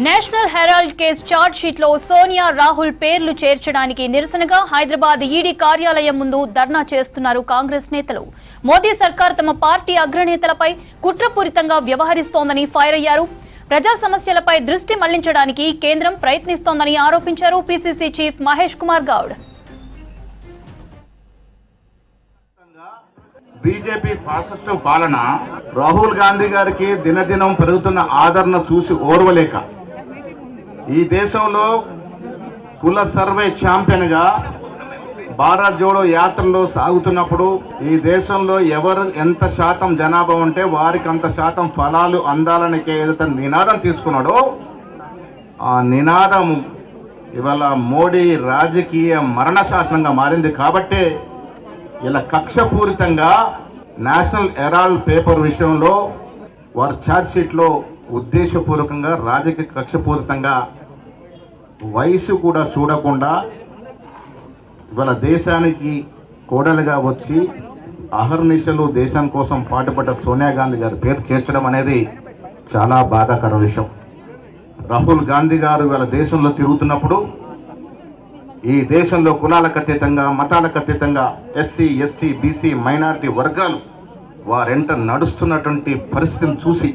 National Herald case charge sheet లో సోనియా రాహుల్ పేర్లు చేర్చడానికి నిరసనగా హైదరాబాద్ ఈడీ కార్యాలయం ముందు ధర్నా చేస్తున్నారు కాంగ్రెస్ నేతలు. మోదీ సర్కార్ తమ పార్టీ అగ్రనేతలపై కుట్రపూరితంగా వ్యవహరిస్తోందని ఫైర్ అయ్యారు. ప్రజా సమస్యలపై దృష్టి మళ్లించడానికి కేంద్రం ప్రయత్నిస్తోందని ఆరోపించారు PCC chief Mahesh Kumar Goud. BJP fascist పాలన రాహుల్ గాంధీ గారికి దినదినం పెరుగుతున్న ఆదరణ చూసి ఓర్వలేక ఈ దేశంలో కుల సర్వే ఛాంపియన్ గా భారత్ జోడో యాత్రలో సాగుతున్నప్పుడు ఈ దేశంలో ఎవరు ఎంత శాతం జనాభా ఉంటే వారికి అంత శాతం ఫలాలు అందాలని ఏదైతే నినాదం తీసుకున్నాడో ఆ నినాదం ఇవాళ మోడీ రాజకీయ మరణ శాసనంగా మారింది. కాబట్టే ఇలా కక్షపూరితంగా నేషనల్ హెరాల్డ్ పేపర్ విషయంలో వారి ఛార్జ్ షీట్లో ఉద్దేశపూర్వకంగా రాజకీయ కక్షపూరితంగా వయసు కూడా చూడకుండా ఇవాళ దేశానికి కోడలుగా వచ్చి అహర్నిశలు దేశం కోసం పాటుపడ్డ సోనియా గాంధీ గారి పేరు చేర్చడం అనేది చాలా బాధాకర విషయం. రాహుల్ గాంధీ గారు ఇవాళ దేశంలో తిరుగుతున్నప్పుడు ఈ దేశంలో కులాలకు అతీతంగా మతాలకు అతీతంగా ఎస్సీ ఎస్టీ బీసీ మైనారిటీ వర్గాలు వారెంట నడుస్తున్నటువంటి పరిస్థితిని చూసి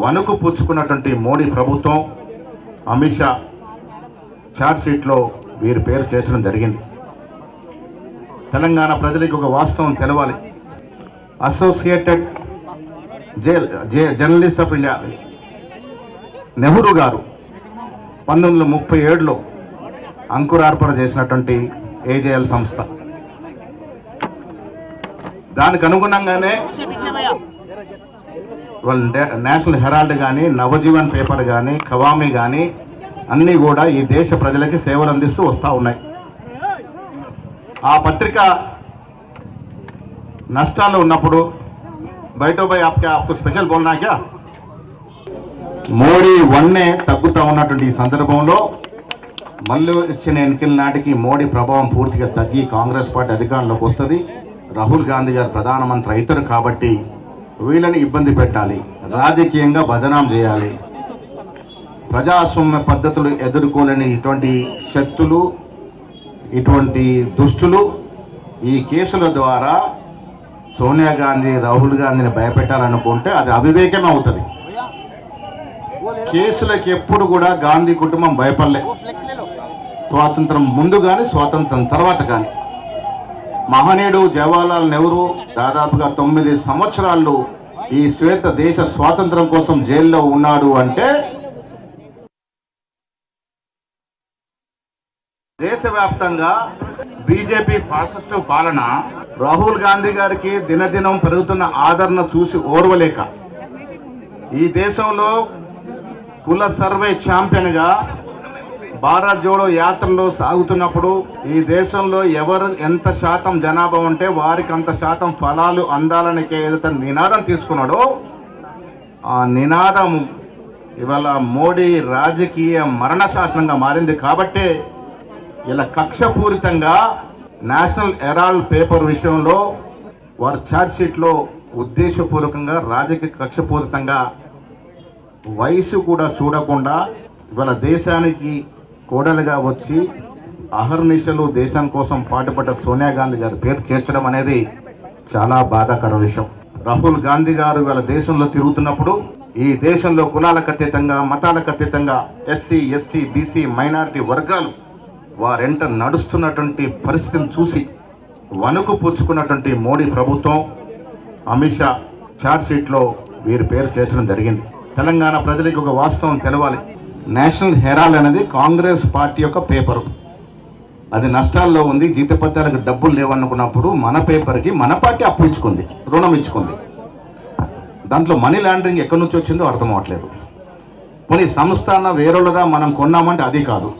వణుకు పుచ్చుకున్నటువంటి మోడీ ప్రభుత్వం అమిత్ షా ఛార్జ్ షీట్లో వీరి పేరు చేర్చడం జరిగింది. తెలంగాణ ప్రజలకు ఒక వాస్తవం తెలవాలి. Associated journalist of India Nehru గారు 1937లో అంకురార్పణ చేసినటువంటి ఏజేఎల్ సంస్థ. దానికి అనుగుణంగానే నేషనల్ హెరాల్డ్ కానీ నవజీవన్ పేపర్ కానీ ఖవామీ కానీ అన్నీ కూడా ఈ దేశ ప్రజలకి సేవలు అందిస్తూ వస్తూ ఉన్నాయి. ఆ పత్రిక నష్టాల్లో ఉన్నప్పుడు బయట పోయి ఆప్కు స్పెషల్ బోల్నా క్యా మోడీ వన్నే తగ్గుతూ ఉన్నటువంటి ఈ సందర్భంలో మళ్ళీ ఇచ్చిన ఎన్నికల నాటికి మోడీ ప్రభావం పూర్తిగా తగ్గి కాంగ్రెస్ పార్టీ అధికారంలోకి వస్తుంది. రాహుల్ గాంధీ గారు ప్రధానమంత్రి అవుతారు కాబట్టి వీళ్ళని ఇబ్బంది పెట్టాలి, రాజకీయంగా బదనాం చేయాలి. ప్రజాస్వామ్య పద్ధతులు ఎదుర్కోలేని ఇటువంటి శక్తులు, ఇటువంటి దుష్టులు ఈ కేసుల ద్వారా సోనియా గాంధీ రాహుల్ గాంధీని భయపెట్టాలనుకుంటే అది అవివేకమే అవుతుంది. కేసులకు ఎప్పుడు కూడా గాంధీ కుటుంబం భయపడలే. స్వాతంత్రం ముందు కానీ స్వాతంత్రం తర్వాత కానీ మహనీయుడు జవహర్లాల్ నెహ్రూ దాదాపుగా 9 సంవత్సరాలు ఈ శ్వేత దేశ స్వాతంత్రం కోసం జైల్లో ఉన్నాడు అంటే దేశవ్యాప్తంగా బీజేపీ ఫాసిస్టు పాలన రాహుల్ గాంధీ గారికి దినదినం పెరుగుతున్న ఆదరణ చూసి ఓర్వలేక ఈ దేశంలో కుల సర్వే ఛాంపియన్ గా భారత్ జోడో యాత్రలో సాగుతున్నప్పుడు ఈ దేశంలో ఎవరు ఎంత శాతం జనాభా ఉంటే వారికి అంత శాతం ఫలాలు అందాలని ఏదైతే నినాదం తీసుకున్నాడో ఆ నినాదం ఇవాళ మోడీ రాజకీయ మరణ శాసనంగా మారింది. కాబట్టే ఇలా కక్షపూరితంగా నేషనల్ హెరాల్డ్ పేపర్ విషయంలో వారి ఛార్జ్ షీట్లో ఉద్దేశపూర్వకంగా రాజకీయ కక్షపూరితంగా వయసు కూడా చూడకుండా ఇవాళ దేశానికి కోడలుగా వచ్చి అహర్నిశలు దేశం కోసం పాటుపడ్డ సోనియా గాంధీ గారి పేరు చేర్చడం అనేది చాలా బాధాకర విషయం. రాహుల్ గాంధీ గారు ఇవాళ దేశంలో తిరుగుతున్నప్పుడు ఈ దేశంలో కులాలకు అతీతంగా మతాలకు అతీతంగా ఎస్సీ ఎస్టీ బీసీ మైనారిటీ వర్గాలు వారెంట నడుస్తున్నటువంటి పరిస్థితిని చూసి వణుకు పుచ్చుకున్నటువంటి మోడీ ప్రభుత్వం అమిత్ షా ఛార్జ్ షీట్లో వీరి పేరు చేర్చడం జరిగింది. తెలంగాణ ప్రజలకు ఒక వాస్తవం తెలవాలి. నేషనల్ హెరాల్డ్ అనేది కాంగ్రెస్ పార్టీ యొక్క పేపరు. అది నష్టాల్లో ఉంది, జీతపత్యాలకు డబ్బులు లేవనుకున్నప్పుడు మన పేపర్కి మన పార్టీ అప్పు ఇచ్చుకుంది, రుణం ఇచ్చుకుంది. దాంట్లో మనీ లాండరింగ్ ఎక్కడి నుంచి వచ్చిందో అర్థం అవ్వట్లేదు. కొన్ని సంస్థ అన్న వేరేళ్ళదా మనం కొన్నామంటే అది కాదు.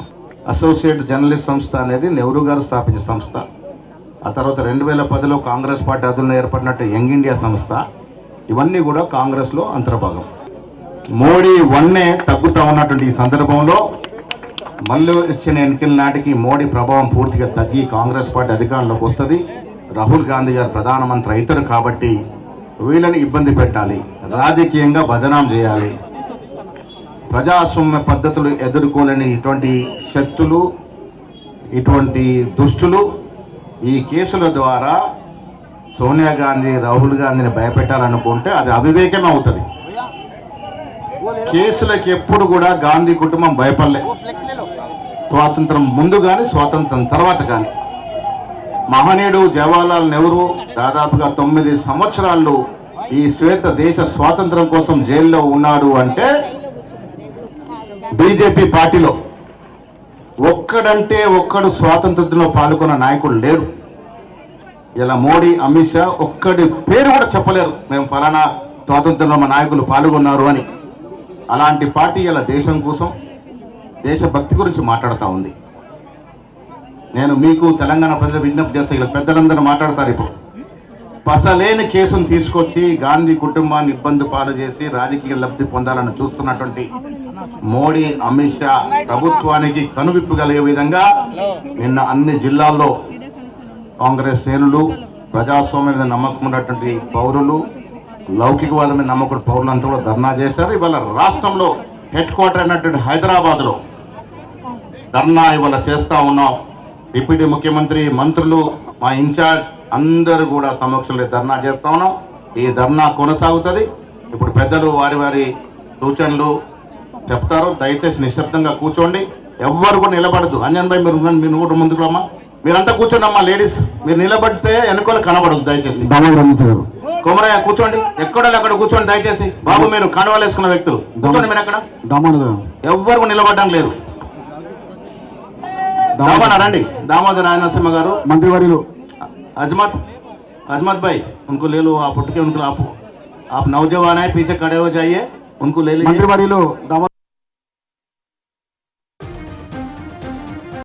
అసోసియేట్ జర్నలిస్ట్ సంస్థ అనేది నెహ్రూ గారు స్థాపించిన సంస్థ. ఆ తర్వాత 2010లో కాంగ్రెస్ పార్టీ అదుల్లో ఏర్పడినట్టు యంగ్ ఇండియా సంస్థ. ఇవన్నీ కూడా కాంగ్రెస్లో అంతర్భాగం. మోడీ వన్నే తగ్గుతూ ఉన్నటువంటి ఈ సందర్భంలో మళ్ళీ ఇచ్చిన ఎన్నికల నాటికి మోడీ ప్రభావం పూర్తిగా తగ్గి కాంగ్రెస్ పార్టీ అధికారంలోకి వస్తుంది. రాహుల్ గాంధీ గారు ప్రధానమంత్రి అవుతారు కాబట్టి వీళ్ళని ఇబ్బంది పెట్టాలి, రాజకీయంగా బదనాం చేయాలి. ప్రజాస్వామ్య పద్ధతులు ఎదుర్కోలేని ఇటువంటి శక్తులు, ఇటువంటి దుష్టులు ఈ కేసుల ద్వారా సోనియా గాంధీ, రాహుల్ గాంధీని భయపెట్టాలనుకుంటే అది అవివేకమే అవుతుంది. కేసులకు ఎప్పుడు కూడా గాంధీ కుటుంబం భయపడలే, స్వాతంత్రం ముందు కానీ స్వాతంత్రం తర్వాత కానీ. మహనీయుడు జవహర్లాల్ నెహ్రూ దాదాపుగా 9 సంవత్సరాలు ఈ శ్వేత దేశ స్వాతంత్రం కోసం జైల్లో ఉన్నాడు అంటే బీజేపీ పార్టీలో ఒక్కడంటే ఒక్కడు స్వాతంత్రంలో పాల్గొన్న నాయకుడు లేరు. ఇలా మోడీ, అమిత్ షా ఒక్కడి పేరు కూడా చెప్పలేరు మేము ఫలానా స్వాతంత్రంలో మా నాయకులు పాల్గొన్నారు అని. అలాంటి పార్టీ ఇలా దేశం కోసం, దేశభక్తి గురించి మాట్లాడుతూ ఉంది. నేను మీకు తెలంగాణ ప్రజలు విజ్ఞప్తి చేస్తే ఇలా పెద్దలందరూ మాట్లాడతారు. ఇప్పుడు పసలేని కేసును తీసుకొచ్చి గాంధీ కుటుంబాన్ని ఇబ్బంది పాలు చేసి రాజకీయ లబ్ధి పొందాలని చూస్తున్నటువంటి మోడీ, అమిత్ షా ప్రభుత్వానికి కనువిప్పు కలిగే విధంగా నిన్న అన్ని జిల్లాల్లో కాంగ్రెస్ శ్రేణులు, ప్రజాస్వామ్యం మీద నమ్మకం ఉన్నటువంటి పౌరులు, లౌకికవాదం మీద నమ్మకం పౌరులంతా కూడా ధర్నా చేశారు. ఇవాళ రాష్ట్రంలో హెడ్ క్వార్టర్ అయినటువంటి హైదరాబాద్లో ధర్నా ఇవాళ చేస్తూ ఉన్నాం. డిప్యూటీ ముఖ్యమంత్రి, మంత్రులు, మా ఇన్ఛార్జ్ అందరూ కూడా సమక్షంలో ధర్నా చేస్తా ఉన్నాం. ఈ ధర్నా కొనసాగుతుంది. ఇప్పుడు పెద్దలు వారి వారి సూచనలు చెప్తారు. దయచేసి నిశ్శబ్దంగా కూర్చోండి, ఎవ్వరు కూడా నిలబడదు. అంజన్ భాయ్ మీరు కూడా ముందుకు రమ్మా, మీరంతా కూర్చోండి అమ్మా. లేడీస్ మీరు నిలబడితే వెనుకోలు కనబడదు దయచేసి. కొమరయ్య కూర్చోండి, ఎక్కడో అక్కడ కూర్చోండి దయచేసి. బాబు మీరు కండువాలు వేసుకున్న వ్యక్తులు కూర్చోండి. మీరు అక్కడ ఎవ్వరు నిలబడడం లేదు. రండి. दामोदर नरसिम्हा गारू मंत्रिवर्युలు अजमत भाई उनको ले लो, आप उठ के उनको आप नौजवान है पीछे खड़े हो जाइए, उनको ले लीजिए मंत्रिवर्युలు।